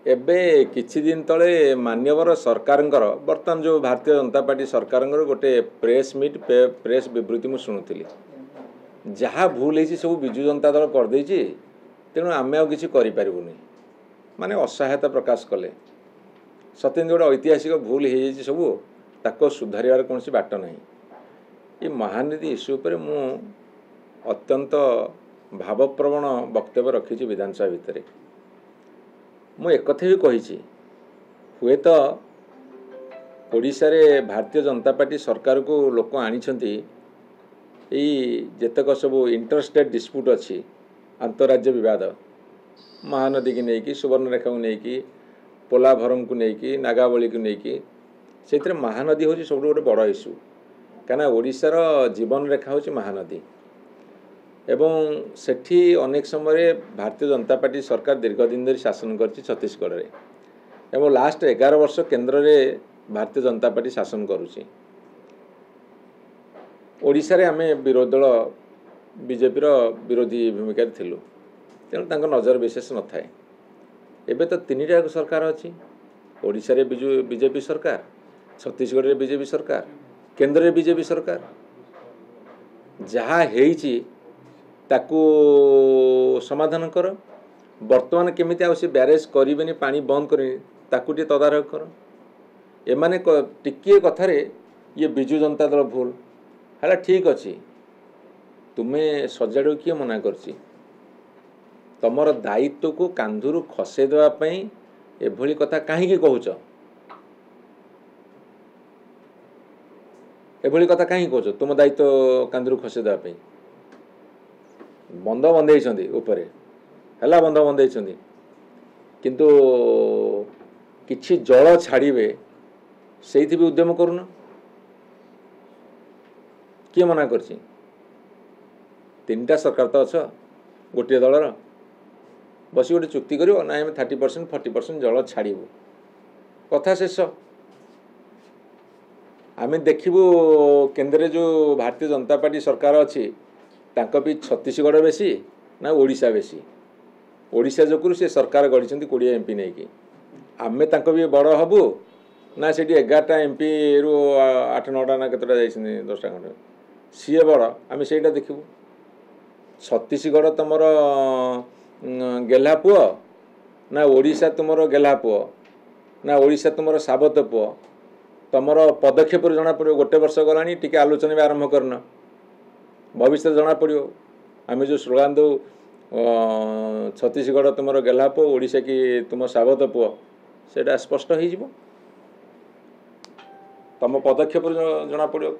एबे किछि दिन तले मान्यवर सरकारंकर बर्तमान जो भारतीय जनता पार्टी सरकारंकर गोटे प्रेस मीट प्रेस विवृत्ति मु शुणुली जहाँ भूल है सब विजु जनता दल करदे तेणु आम आ कि माने असहायता प्रकाश कले सत्य गोटे ऐतिहासिक भूल हो सब ताको सुधार कौन बाट ना ये महानदी इश्यू पर मु अत्यंत भावप्रवण वक्तव्य रखी विधानसभा भितर मु एक भी कही हुए तो ओडिशा रे भारतीय जनता पार्टी सरकार को लोक आनी जेतक सब इंटरस्टेट डिस्प्यूट अच्छी अंतरराज्य विवाद महानदी की नहीं सुवर्णरेखा को लेकिन पोलाभरम को लेकिन नागावली को लेकिन से महानदी हूँ सब गोटे बड़ इश्यू कहीं ओडिशार जीवन रेखा हूँ महानदी एवं सेठी अनेक समय भारतीय जनता पार्टी सरकार दीर्घ दिन धरी शासन कर छत्तीसगढ़ में एवं लास्ट 11 वर्ष केंद्र में भारतीय जनता पार्टी शासन करुच्ची ओडिशा रे आमे विरोधी दल बीजेपी विरोधी भूमिका थिलु तेणु तांको नजर विशेष न थाए एबे तो 3टा सरकार अच्छी ओडिशा रे बीजेपी सरकार छत्तीसगढ़ रे बीजेपी सरकार केंद्र रे बीजेपी सरकार जहाँ हेइची ताकू समाधान कर वर्तमान केमिति आ से ब्यारेज करेनि पानी बंद करेनि ताकू टे तदारख कर एमाने टिकिए कथार ये बिजु जनता दल भूल है ठीक अच्छी तुम्हें सजाड़ किए मना करछि तमर दायित्व को कांधुरु खसे देवाई एभली कथा कहीं कहूच एभली कथा कहीं कहूच तुम दायित्व कांधुरु खसे देवाई बंध बंधे उपरे है बंध बंधे किंतु किछि जल छाड़े से भी उद्यम करुन किए मना करछि 3टा सरकार तो अच्छा गोटे दलर बस गोटे चुक्ति करियो ना 30% 40% जल छाड़ू कथा शेष आम देखिबू केंद्र जो भारतीय जनता पार्टी सरकार अच्छी तांको भी छत्तीसगढ़ बेसी ना ओडिशा बेसी ओडिशा जोगुरु से सरकार गढ़ी 20 एमपी नहीं कि आमे तांको भी बड़ हबू ना से 11टा एमपी रु 8-9टा ना केतटा जाइछन 10टा खंडे सीए बड़ आम से देखू छत्तीसगढ़ तुमर गेल्हा पुओ ना ओडिशा तुमर गेल्हा पुओ ना ओडिशा तुमर साबत पुओ तुमर पदक्षेप जना पड़ो गोटे वर्ष गलानी टिके आलोचना भी आरंभ करना भविष्य जना पड़ो आम जो स्लोगान दो छत्तीसगढ़ तुमर गेल्हा पुओ ओडिशा की तुम साबत पुओ से स्पष्ट हो तुम पदक्षेप जना पड़ो